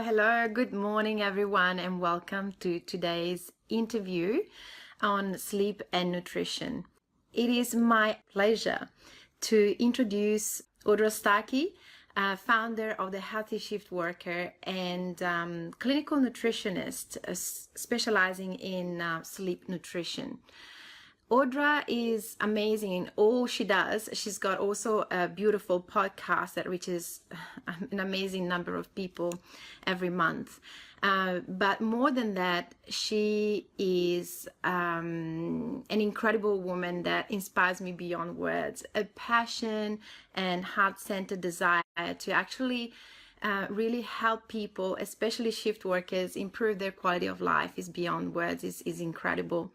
Hello. Good morning, everyone, and welcome to today's interview on sleep and nutrition. It is my pleasure to introduce Audra Starkey, founder of the Healthy Shift Worker and clinical nutritionist specializing in sleep nutrition. Audra is amazing in all she does. She's got also a beautiful podcast that reaches an amazing number of people every month. But more than that, she is an incredible woman that inspires me beyond words. A passion and heart-centered desire to actually really help people, especially shift workers, improve their quality of life is beyond words, is incredible.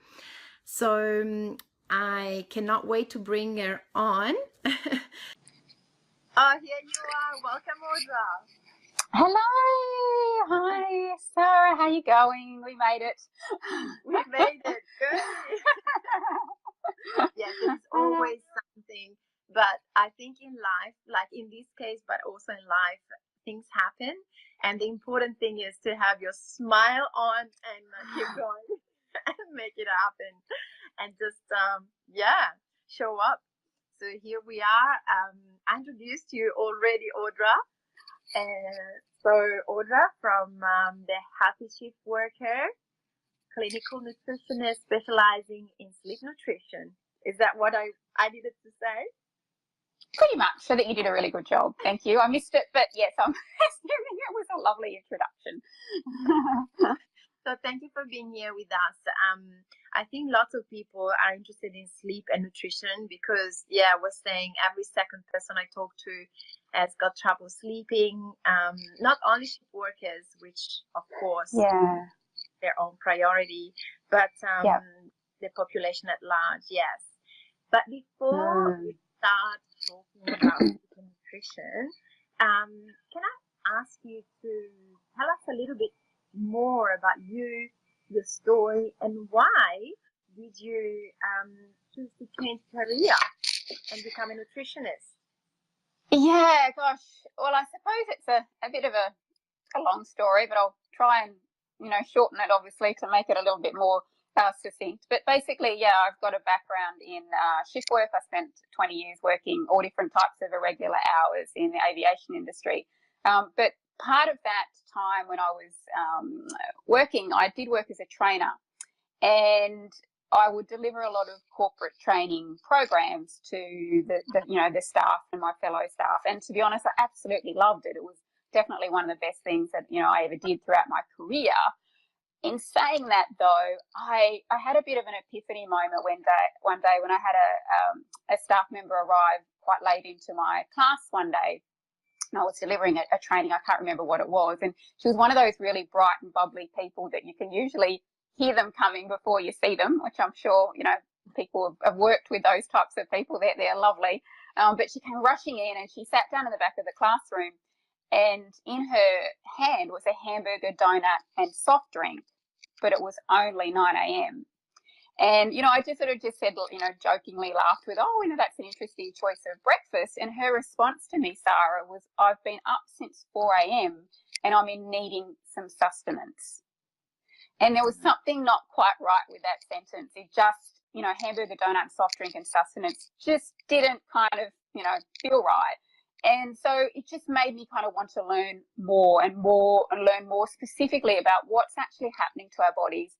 So I cannot wait to bring her on. Oh, here you are. Welcome, Audra. Hello. Hi, Sarah. How you going? We made it. We made it. Good. Yes, it's always something. But I think in life, like in this case, but also in life, things happen. And the important thing is to have your smile on and keep going. And make it happen and just show up. So here we are. I introduced you already, Audra. So Audra from the Healthy Shift Worker, clinical nutritionist specializing in sleep nutrition. Is that what I needed to say? Pretty much. So that you did a really good job. Thank you. I missed it, but yes, I'm assuming it was a lovely introduction. So thank you for being here with us. I think lots of people are interested in sleep and nutrition because, I was saying every second person I talk to has got trouble sleeping. Not only shift workers, which of course their own priority, but the population at large, yes. But before we start talking about sleep and nutrition, can I ask you to tell us a little bit more about you, your story, and why did you choose to change career and become a nutritionist? Yeah, gosh. Well, I suppose it's a bit of a long story, but I'll try and shorten it obviously to make it a little bit more succinct. But basically, I've got a background in shift work. I spent 20 years working all different types of irregular hours in the aviation industry. But part of that time when I was working, I did work as a trainer, and I would deliver a lot of corporate training programs to the staff and my fellow staff. And to be honest, I absolutely loved it. It was definitely one of the best things that I ever did throughout my career. In saying that, though, I had a bit of an epiphany moment one day when I had a staff member arrive quite late into my class one day. I was delivering a training, I can't remember what it was, and she was one of those really bright and bubbly people that you can usually hear them coming before you see them, which I'm sure, people have worked with those types of people. They're lovely. But she came rushing in and she sat down in the back of the classroom, and in her hand was a hamburger, donut and soft drink, but it was only 9 a.m. And, I just sort of said, jokingly laughed with, that's an interesting choice of breakfast. And her response to me, Sarah, was, I've been up since 4 a.m. and I'm in needing some sustenance. And there was something not quite right with that sentence. It just, hamburger, donut, soft drink and sustenance just didn't kind of, feel right. And so it just made me kind of want to learn more and learn more specifically about what's actually happening to our bodies,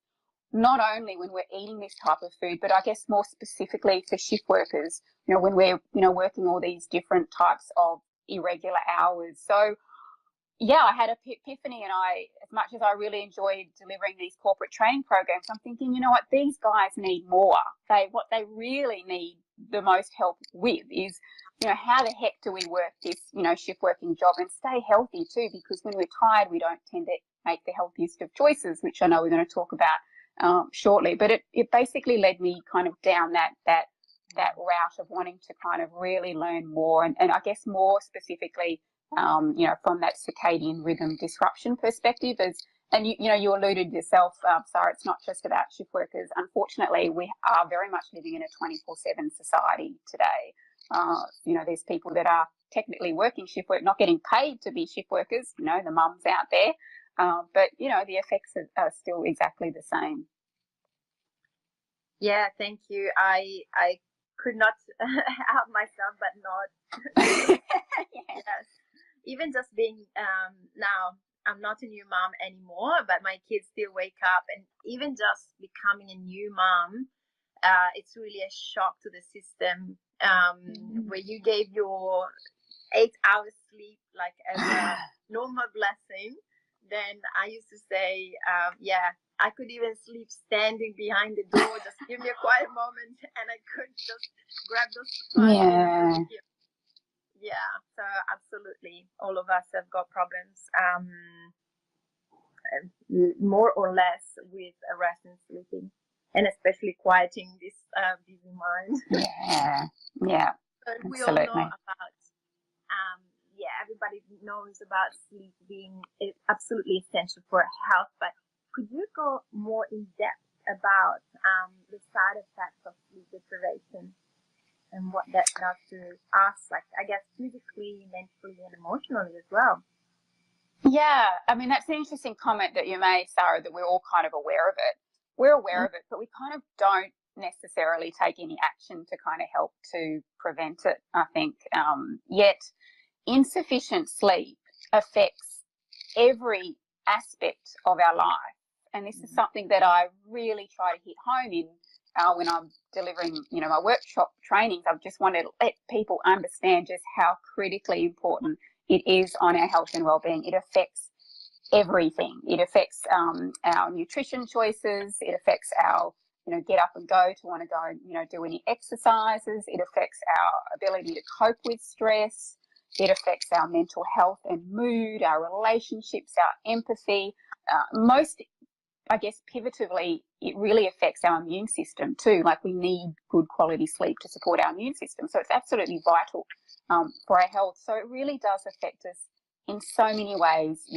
not only when we're eating this type of food, but I guess more specifically for shift workers, when we're, working all these different types of irregular hours. So, I had an epiphany, and as much as I really enjoyed delivering these corporate training programs, I'm thinking, these guys need more. What they really need the most help with is, how the heck do we work this, shift working job and stay healthy too? Because when we're tired, we don't tend to make the healthiest of choices, which I know we're going to talk about shortly. But it basically led me kind of down that route of wanting to kind of really learn more, and I guess more specifically, from that circadian rhythm disruption perspective. And you alluded yourself, Sarah, it's not just about shift workers. Unfortunately, we are very much living in a 24/7 society today. There's people that are technically working shift work, not getting paid to be shift workers, the mums out there. But, the effects are still exactly the same. Yeah, thank you. I could not help myself but not. Yes. Even just being now, I'm not a new mom anymore, but my kids still wake up, and even just becoming a new mom, it's really a shock to the system. Where you gave your 8 hours sleep like as a normal blessing, then I used to say, I could even sleep standing behind the door. Just give me a quiet moment, and I could just grab those 5 minutes. Yeah, so absolutely, all of us have got problems, more or less, with rest and sleeping, and especially quieting this busy mind. Yeah. So absolutely. We all know about, everybody knows about sleep being absolutely essential for health, but could you go more in depth about the side effects of sleep deprivation and what that does to us, like, I guess, physically, mentally, and emotionally as well? Yeah, I mean, that's an interesting comment that you made, Sarah, that we're all kind of aware of it. We're aware of it, but we kind of don't necessarily take any action to kind of help to prevent it, I think. Yet insufficient sleep affects every aspect of our life. And this is something that I really try to hit home in when I'm delivering, my workshop trainings. I just want to let people understand just how critically important it is on our health and well-being. It affects everything. It affects our nutrition choices. It affects our, get up and go, to want to go and, do any exercises. It affects our ability to cope with stress. It affects our mental health and mood, our relationships, our empathy. Most, I guess, pivotively, it really affects our immune system too. Like, we need good quality sleep to support our immune system. So it's absolutely vital for our health. So it really does affect us in so many ways,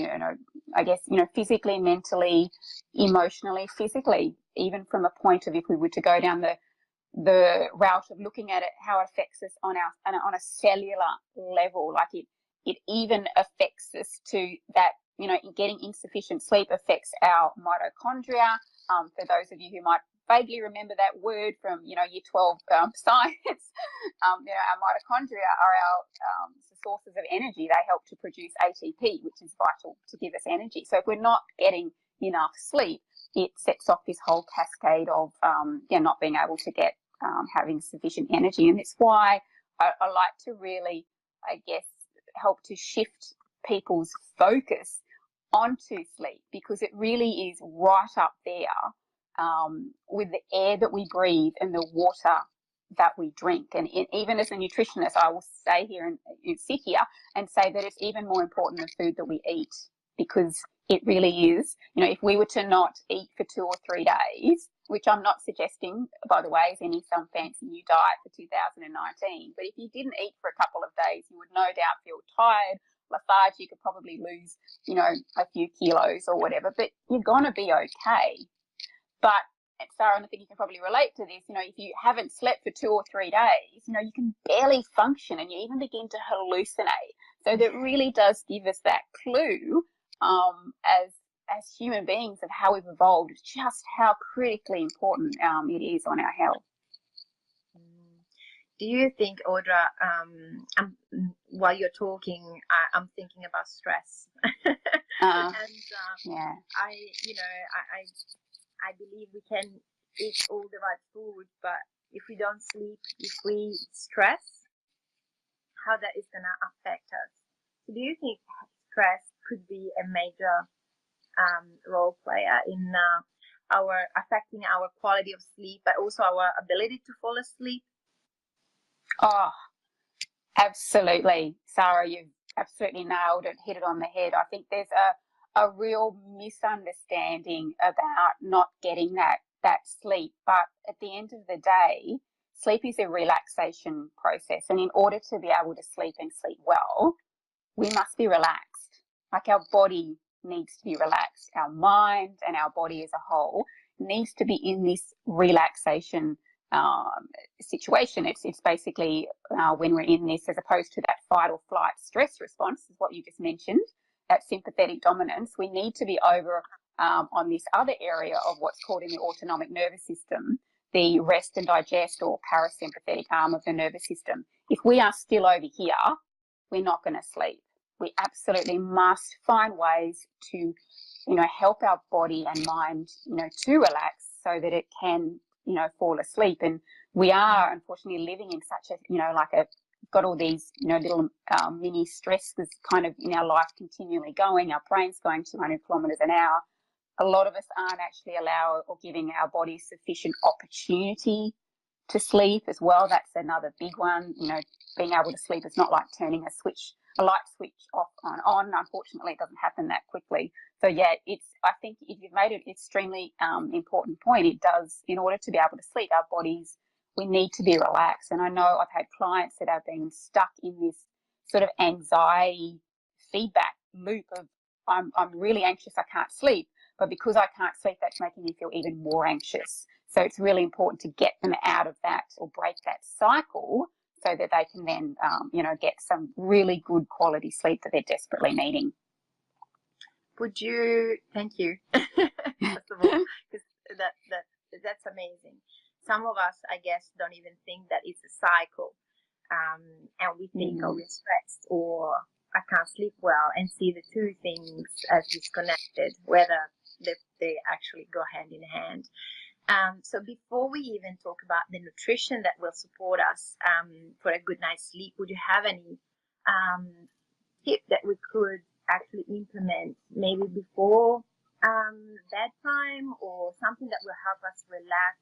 I guess, physically, mentally, emotionally, physically, even from a point of, if we were to go down the route of looking at it, how it affects us on a cellular level. Like, it even affects us to that, getting insufficient sleep affects our mitochondria. For those of you who might vaguely remember that word from, year 12 science, our mitochondria are our sources of energy. They help to produce ATP, which is vital to give us energy. So if we're not getting enough sleep, it sets off this whole cascade of not being able to get having sufficient energy. And it's why I like to really, I guess, help to shift people's focus onto sleep, because it really is right up there with the air that we breathe and the water that we drink. And even as a nutritionist, I will stay here and sit here and say that it's even more important than food that we eat, because it really is. If we were to not eat for 2 or 3 days, which I'm not suggesting, by the way, is some fancy new diet for 2019, but if you didn't eat for a couple of days, you would no doubt feel tired, lethargic. You could probably lose, a few kilos or whatever, but you're going to be okay. But, Sarah, and I think you can probably relate to this, if you haven't slept for 2 or 3 days, you can barely function, and you even begin to hallucinate. So that really does give us that clue as human beings of how we've evolved, just how critically important it is on our health. Do you think, Audra, while you're talking, I'm thinking about stress, and I believe we can eat all the right food, but if we don't sleep, if we stress, how that is going to affect us. So do you think stress could be a major role player in affecting our quality of sleep, but also our ability to fall asleep? Oh, absolutely, Sarah, you've absolutely nailed it, hit it on the head. I think there's a real misunderstanding about not getting that sleep. But at the end of the day, sleep is a relaxation process. And in order to be able to sleep and sleep well, we must be relaxed. Like, our body needs to be relaxed. Our mind and our body as a whole needs to be in this relaxation situation. It's basically when we're in this, as opposed to that fight or flight stress response, is what you just mentioned, that sympathetic dominance. We need to be over on this other area of what's called in the autonomic nervous system, the rest and digest or parasympathetic arm of the nervous system. If we are still over here, we're not going to sleep. We absolutely must find ways to, help our body and mind, to relax so that it can, fall asleep. And we are unfortunately living in such a, got all these, little mini stresses kind of in our life continually going. Our brain's going 200 kilometers an hour. A lot of us aren't actually allowing or giving our body sufficient opportunity to sleep as well. That's another big one. Being able to sleep is not like turning a light switch off and on. Unfortunately, it doesn't happen that quickly. So yeah, I think if you've made an extremely important point, it does, in order to be able to sleep, our bodies, we need to be relaxed. And I know I've had clients that have been stuck in this sort of anxiety feedback loop of I'm really anxious, I can't sleep. But because I can't sleep, that's making me feel even more anxious. So it's really important to get them out of that or break that cycle so that they can then, get some really good quality sleep that they're desperately needing. Thank you, first of all, because that's amazing. Some of us, I guess, don't even think that it's a cycle. And we think, oh, we're stressed or I can't sleep well, and see the two things as disconnected, whether they actually go hand in hand. So before we even talk about the nutrition that will support us for a good night's sleep, would you have any tip that we could actually implement maybe before bedtime, or something that will help us relax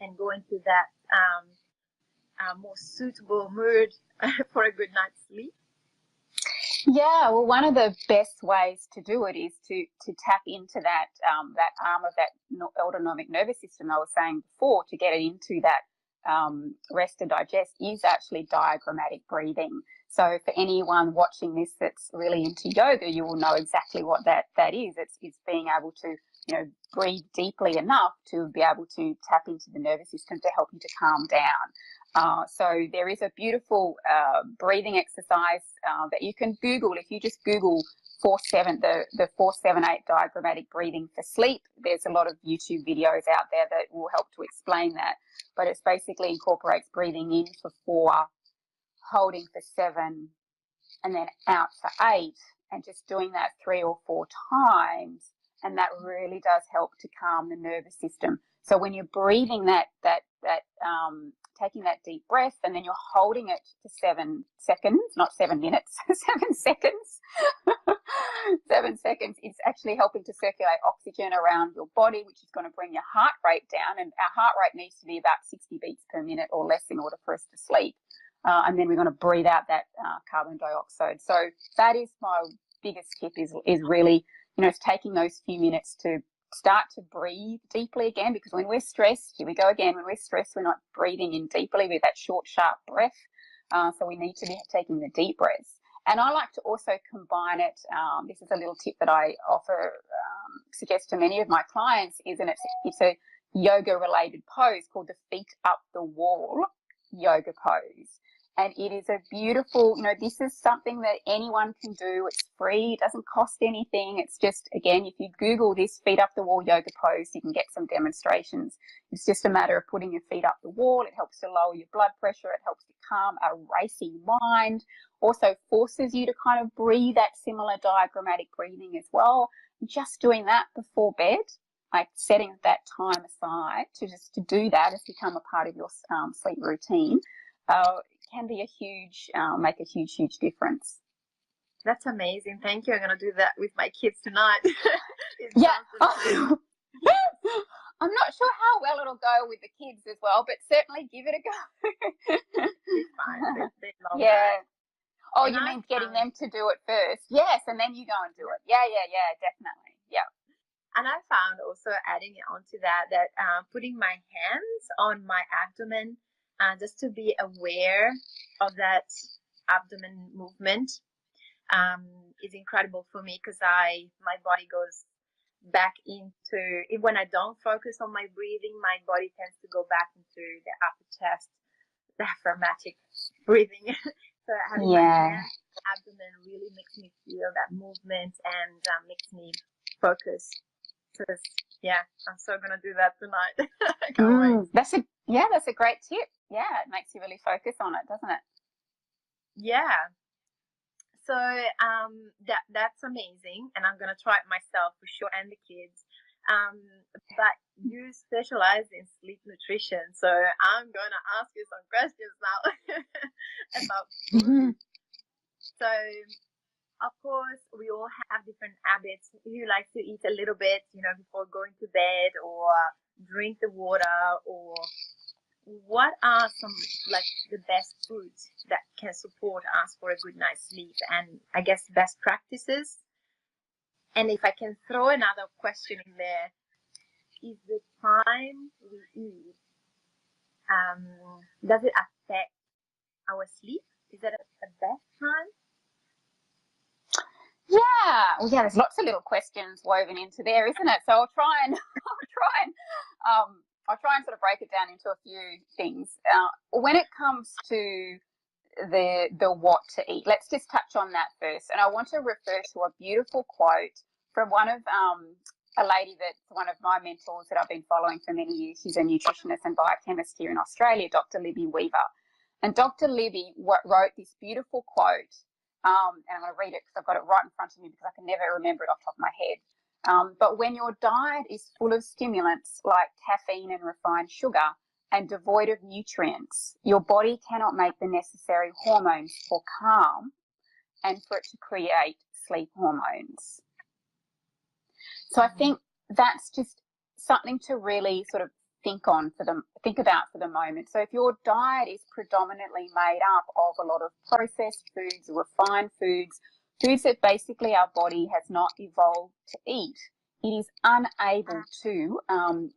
and go into that more suitable mood for a good night's sleep? Yeah, well, one of the best ways to do it is to tap into that that arm of that autonomic nervous system I was saying before, to get it into that rest and digest, is actually diaphragmatic breathing. So for anyone watching this that's really into yoga, you will know exactly what that is. It's being able to, breathe deeply enough to be able to tap into the nervous system to help you to calm down. So there is a beautiful breathing exercise that you can Google. If you just Google the 4-7-8 diaphragmatic breathing for sleep, there's a lot of YouTube videos out there that will help to explain that. But it basically incorporates breathing in for 4, holding for 7, and then out for 8, and just doing that 3 or 4 times. And that really does help to calm the nervous system. So when you're breathing taking that deep breath, and then you're holding it for 7 seconds, not 7 minutes, 7 seconds. 7 seconds, it's actually helping to circulate oxygen around your body, which is going to bring your heart rate down. And our heart rate needs to be about 60 beats per minute or less in order for us to sleep. And then we're going to breathe out that carbon dioxide. So that is my biggest tip, is really, it's taking those few minutes to start to breathe deeply again, because when we're stressed, here we go again, when we're stressed, we're not breathing in deeply with that short, sharp breath. So we need to be taking the deep breaths. And I like to also combine it. This is a little tip that I suggest to many of my clients, it's a yoga-related pose called the feet up the wall yoga pose. And it is a beautiful, this is something that anyone can do. It's free. It doesn't cost anything. It's just, again, if you Google this feet up the wall yoga pose, you can get some demonstrations. It's just a matter of putting your feet up the wall. It helps to lower your blood pressure. It helps to calm a racing mind. Also forces you to kind of breathe that similar diaphragmatic breathing as well. Just doing that before bed, like setting that time aside to do that, has become a part of your sleep routine. Can be make a huge difference. That's amazing. Thank you. I'm going to do that with my kids tonight. Yeah. I'm not sure how well it'll go with the kids as well, but certainly give it a go. It's fine. They love that. Oh, and you mean getting them to do it first? Yes, and then you go and do it. Yeah, definitely. Yeah. And I found also, adding it onto that putting my hands on my abdomen, just to be aware of that abdomen movement is incredible for me, because my body goes back into it. When I don't focus on my breathing, my body tends to go back into the upper chest, the diaphragmatic breathing. So having my hands, abdomen really makes me feel that movement and makes me focus. So I'm so gonna do that tonight. I can't wait. That's a great tip. Yeah, it makes you really focus on it, doesn't it? Yeah. So that's amazing, and I'm gonna try it myself for sure, and the kids. But you specialize in sleep nutrition, so I'm gonna ask you some questions now about food. So, of course, we all have different habits. You like to eat a little bit, before going to bed, or drink the water, or what are some the best foods that can support us for a good night's sleep, and I guess best practices? And if I can throw another question in there, is the time we eat, does it affect our sleep? Is that a best time? Yeah, there's lots of little questions woven into there, isn't it? So I'll try and sort of break it down into a few things. When it comes to the what to eat, let's just touch on that first. And I want to refer to a beautiful quote from one of a lady that's one of my mentors that I've been following for many years. She's a nutritionist and biochemist here in Australia, Dr. Libby Weaver. And Dr. Libby wrote this beautiful quote. And I'm going to read it because I've got it right in front of me because I can never remember it off the top of my head. But when your diet is full of stimulants like caffeine and refined sugar and devoid of nutrients, your body cannot make the necessary hormones for calm and for it to create sleep hormones. So I think that's just something to really sort of think about for the moment. So if your diet is predominantly made up of a lot of processed foods, refined foods that basically our body has not evolved to eat, it is unable to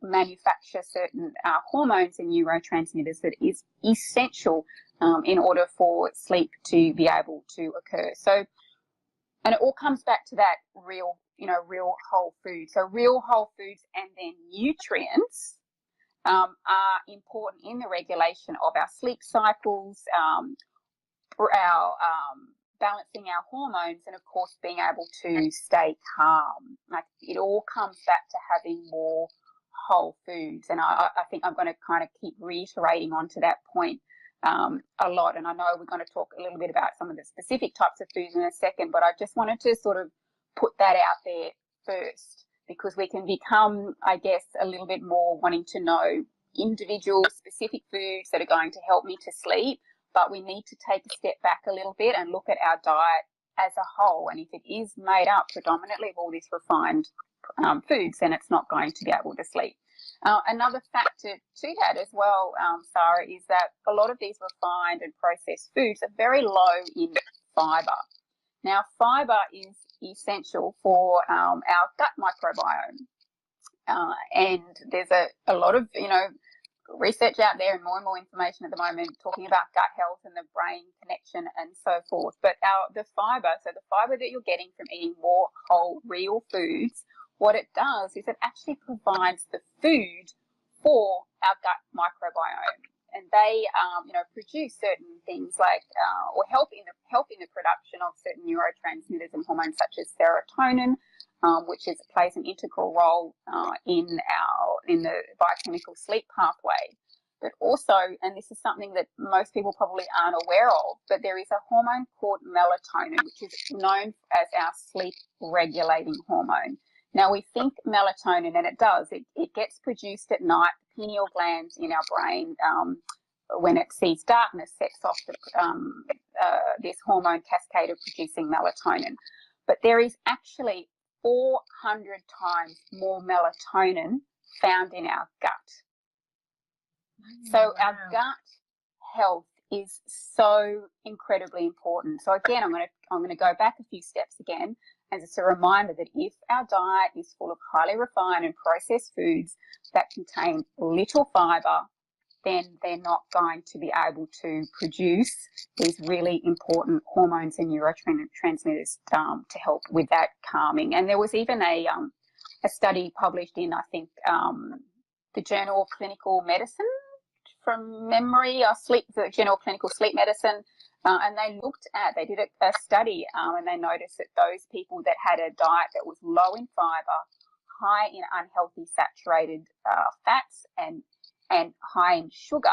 manufacture certain hormones and neurotransmitters that is essential in order for sleep to be able to occur. So, and it all comes back to that real whole food. So real whole foods and then nutrients are important in the regulation of our sleep cycles, for our balancing our hormones, and of course being able to stay calm. Like, it all comes back to having more whole foods, and I think I'm going to kind of keep reiterating onto that point a lot. And I know we're going to talk a little bit about some of the specific types of foods in a second, but I just wanted to sort of put that out there first, because we can become, I guess, a little bit more wanting to know individual specific foods that are going to help me to sleep, but we need to take a step back a little bit and look at our diet as a whole. And if it is made up predominantly of all these refined foods, then it's not going to be able to sleep. Another factor to that as well, Sara, is that a lot of these refined and processed foods are very low in fibre. Now, fibre is essential for our gut microbiome. And there's a lot of, research out there and more information at the moment talking about gut health and the brain connection and so forth. But the fibre that you're getting from eating more whole, real foods, what it does is it actually provides the food for our gut microbiome. And they, produce certain things like, or help in the production of certain neurotransmitters and hormones such as serotonin, which plays an integral role in the biochemical sleep pathway. But also, and this is something that most people probably aren't aware of, but there is a hormone called melatonin, which is known as our sleep regulating hormone. Now, we think melatonin, and it does, it gets produced at night. The pineal glands in our brain, when it sees darkness, sets off this hormone cascade of producing melatonin. But there is actually 400 times more melatonin found in our gut. So our gut health is so incredibly important. So again, I'm going to go back a few steps again, as it's a reminder that if our diet is full of highly refined and processed foods that contain little fibre, then they're not going to be able to produce these really important hormones and neurotransmitters to help with that calming. And there was even a a study published in, I think, the Journal of Clinical Medicine, from memory, the Journal of Clinical Sleep Medicine, and they did a study, and they noticed that those people that had a diet that was low in fibre, high in unhealthy saturated fats, and high in sugar,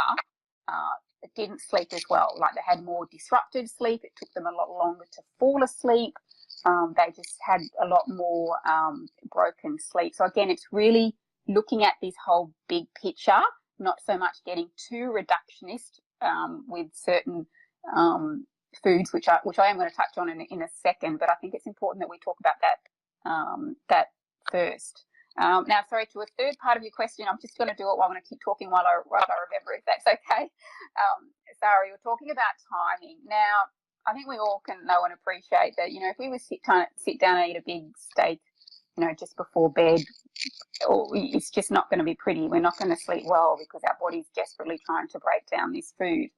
didn't sleep as well. Like, they had more disrupted sleep. It took them a lot longer to fall asleep. They just had a lot more broken sleep. So again, it's really looking at this whole big picture, not so much getting too reductionist with certain foods, which I am going to touch on in a second. But I think it's important that we talk about that first. Now, sorry, to a third part of your question, I'm just going to do it while I'm going to keep talking while I remember, if that's okay. Sarah, you were talking about timing. Now, I think we all can know and appreciate that, you know, if we were sit down and eat a big steak, you know, just before bed, it's just not going to be pretty. We're not going to sleep well because our body's desperately trying to break down this food.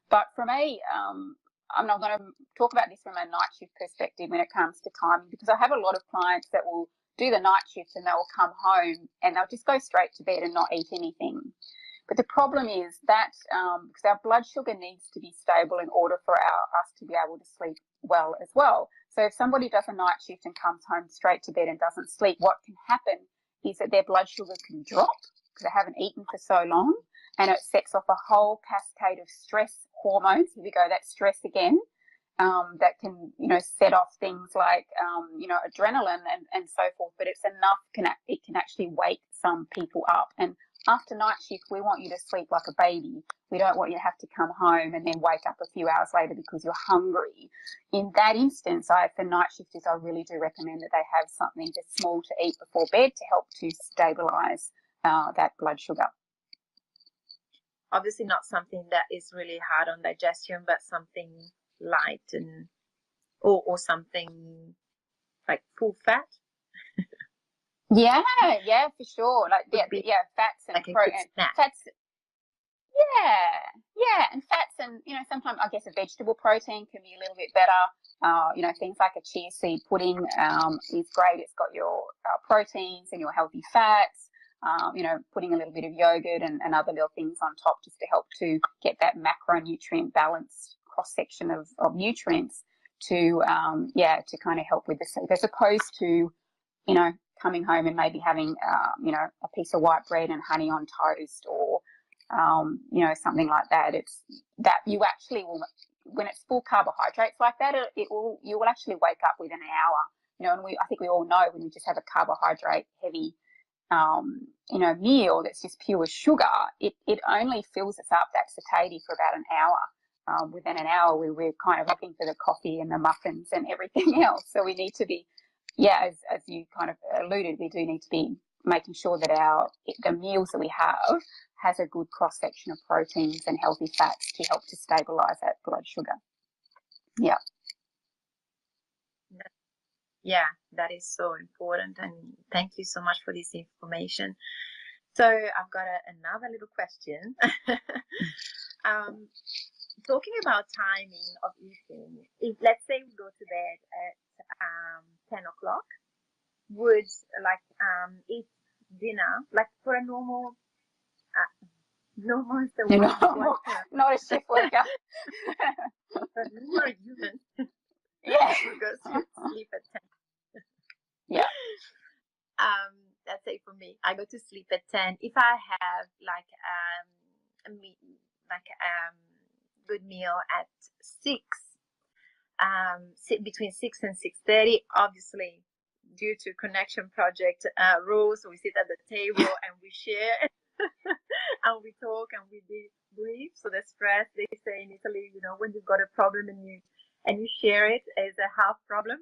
But from I'm not going to talk about this from a night shift perspective when it comes to timing, because I have a lot of clients that will do the night shift and they will come home and they'll just go straight to bed and not eat anything. But the problem is that because our blood sugar needs to be stable in order for us to be able to sleep well as well. So if somebody does a night shift and comes home straight to bed and doesn't sleep, what can happen is that their blood sugar can drop because they haven't eaten for so long, and it sets off a whole cascade of stress hormones. Here we go, that's stress again. That can, you know, set off things like, you know, adrenaline and so forth. But it's enough, it can actually wake some people up. And after night shift, we want you to sleep like a baby. We don't want you to have to come home and then wake up a few hours later because you're hungry. In that instance, for night shifters, I really do recommend that they have something just small to eat before bed to help to stabilise that blood sugar. Obviously not something that is really hard on digestion, but something light and or something like full fat. Yeah, for sure. Like fats and like protein. Fats. Yeah, and fats, and you know, sometimes I guess a vegetable protein can be a little bit better. You know, things like a chia seed pudding is great. It's got your proteins and your healthy fats. You know, putting a little bit of yogurt and other little things on top just to help to get that macronutrient balance cross section of nutrients to kind of help with the sleep, as opposed to, you know, coming home and maybe having you know, a piece of white bread and honey on toast, or you know, something like that. It's that you actually will, when it's full carbohydrates like that, you will actually wake up within an hour. You know, and I think we all know when you just have a carbohydrate heavy you know, meal that's just pure sugar, it only fills us up, that satiety, for about an hour. Within an hour, we're kind of looking for the coffee and the muffins and everything else. So we need to be, as you kind of alluded, we do need to be making sure that the meals that we have has a good cross section of proteins and healthy fats to help to stabilise that blood sugar. Yeah. Yeah, that is so important, and thank you so much for this information. So I've got another little question. Talking about timing of eating, if let's say we go to bed at 10 o'clock, would eat dinner like for a normal is the word, not a shift worker. But normal human. Yeah. Who goes to sleep at 10. Yeah. Let's say for me, I go to sleep at 10. If I have good meal at 6, between 6 and 6:30, obviously due to connection project rules, we sit at the table and we share and we talk and we debrief. So the stress, they say in Italy, you know, when you've got a problem and you share it as a half problem.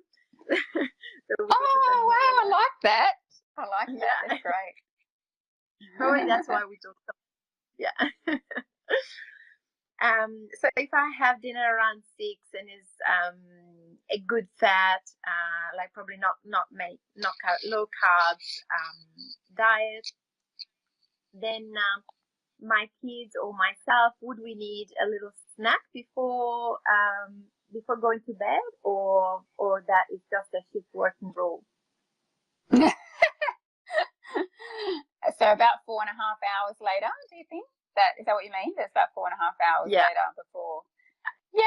Wow, I like that. Yeah. That's great. Probably that's why we talk. Yeah. So if I have dinner around 6 and is a good fat, like probably not low carbs diet, then my kids or myself, would we need a little snack before going to bed, or that is just a shift working rule? So about 4.5 hours later, do you think? Is that what you mean? There's about 4.5 hours later before. Yeah,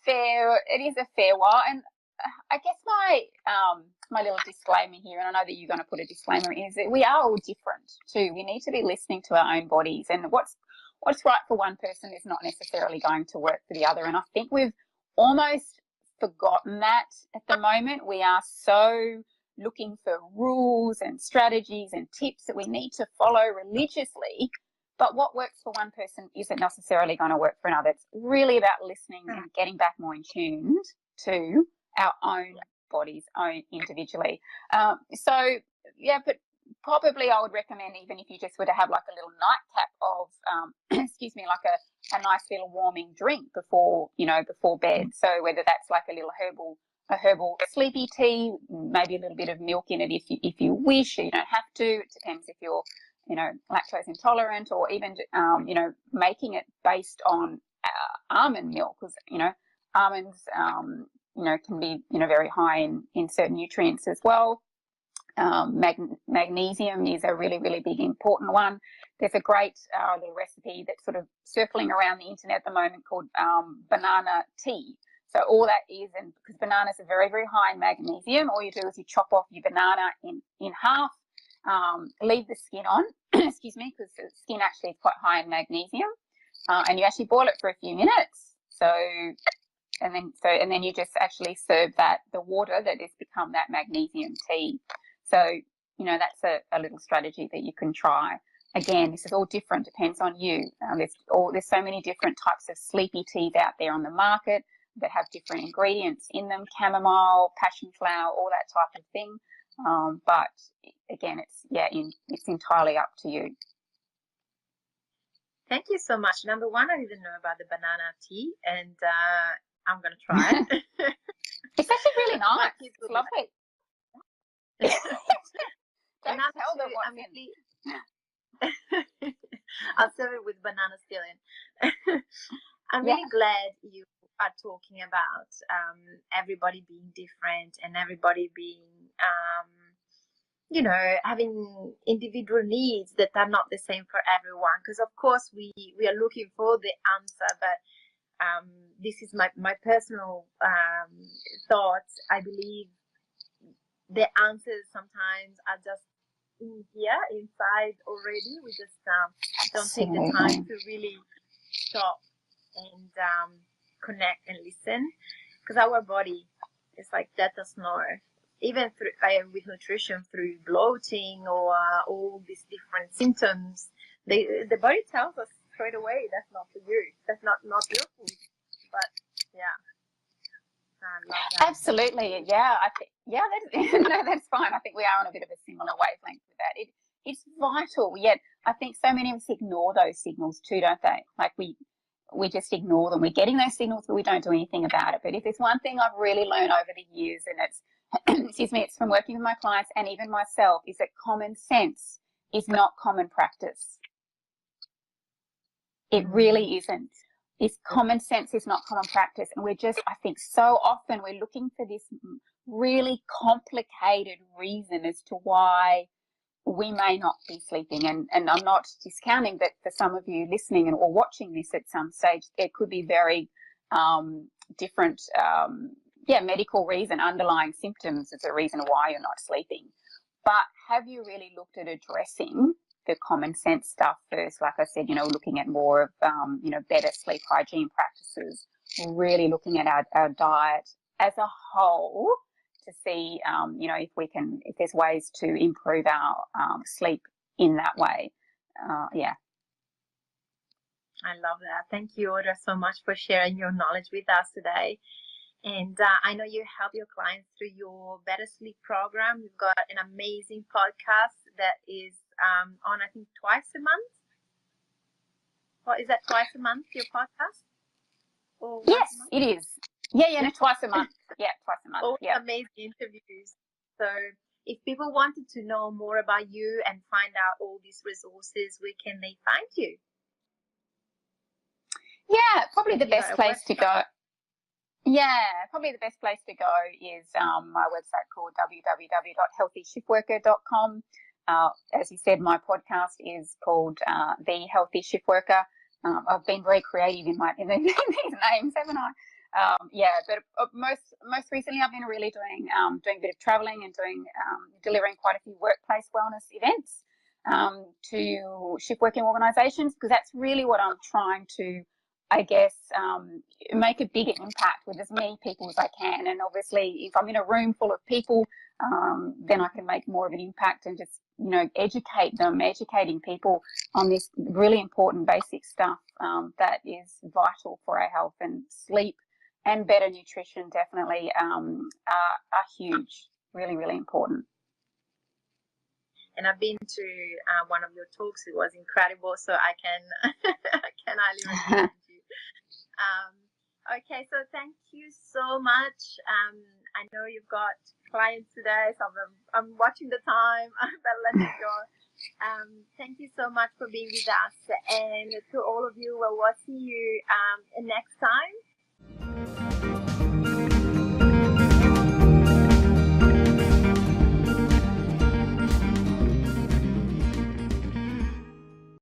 so it is a fair while. And I guess my little disclaimer here, and I know that you're going to put a disclaimer, is that we are all different too. We need to be listening to our own bodies, and what's right for one person is not necessarily going to work for the other. And I think we've almost forgotten that at the moment. We are so looking for rules and strategies and tips that we need to follow religiously, but what works for one person isn't necessarily going to work for another. It's really about listening and getting back more in tune to our own bodies, own individually. But probably I would recommend, even if you just were to have like a little nightcap of like a nice little warming drink before bed. So whether that's like a little herbal sleepy tea, maybe a little bit of milk in it if you wish. You don't have to. It depends if you're lactose intolerant, or even making it based on almond milk, because almonds can be very high in certain nutrients as well. Magnesium is a really, really big important one. There's a great little recipe that's sort of circling around the internet at the moment called banana tea. So all that is, and because bananas are very, very high in magnesium, all you do is you chop off your banana in half, leave the skin on, excuse me, because the skin actually is quite high in magnesium, and you actually boil it for a few minutes. And then you just actually serve the water that has become that magnesium tea. So that's a little strategy that you can try. Again, this is all different, depends on you. There's so many different types of sleepy teas out there on the market that have different ingredients in them: chamomile, passion flower, all that type of thing. But again, it's entirely up to you. Thank you so much. Number one, I didn't know about the banana tea, and I'm going to try it. It's actually really nice. It's lovely. Don't tell them what's in. I'll serve it with banana still in. I'm really glad you are talking about everybody being different and everybody being, having individual needs that are not the same for everyone. Because of course we are looking for the answer, but this is my personal thoughts. I believe the answers sometimes are just in here, inside already. We just don't take the time to really stop and connect and listen, because our body is like, let us know. Even through with nutrition, through bloating or all these different symptoms, the body tells us straight away, that's not for you. That's not your food. But yeah. I love that. Absolutely, yeah. I think, that's fine. I think we are on a bit of a similar wavelength with that. It's vital. Yet I think so many of us ignore those signals too, don't they? Like we just ignore them. We're getting those signals, but we don't do anything about it. But if there's one thing I've really learned over the years, and it's it's from working with my clients and even myself, is that common sense is not common practice. It really isn't. This common sense is not common practice, and I think so often we're looking for this really complicated reason as to why we may not be sleeping. And I'm not discounting that for some of you listening or watching this at some stage, there could be very different medical reason, underlying symptoms as a reason why you're not sleeping. But have you really looked at addressing the common sense stuff first? Like I said, looking at more of, better sleep hygiene practices, really looking at our diet as a whole to see, if there's ways to improve our sleep in that way. I love that. Thank you, Audra, so much for sharing your knowledge with us today. And I know you help your clients through your Better Sleep program. You've got an amazing podcast that is on, I think, twice a month. Or is that twice a month, your podcast? Or yes, it is. Yeah, twice a month. Yeah, twice a month. All yeah. Amazing interviews. So if people wanted to know more about you and find out all these resources, where can they find you? Yeah, probably the best place to go. Yeah, probably the best place to go is my website called www.healthyshiftworker.com. as you said, my podcast is called The Healthy Shift Worker. I've been very creative in these names, haven't I? But most recently, I've been really doing a bit of traveling and delivering quite a few workplace wellness events to shift working organisations, because that's really what I'm trying to, I guess, make a bigger impact with as many people as I can. And obviously, if I'm in a room full of people, then I can make more of an impact and just, educating people on this really important basic stuff that is vital for our health. And sleep and better nutrition definitely are huge, really, really important. And I've been to one of your talks. It was incredible, so I can I can highly recommend you. Okay, so thank you so much. I know you've got clients today, so I'm watching the time. I better let you go. Thank you so much for being with us, and to all of you, we'll see you next time.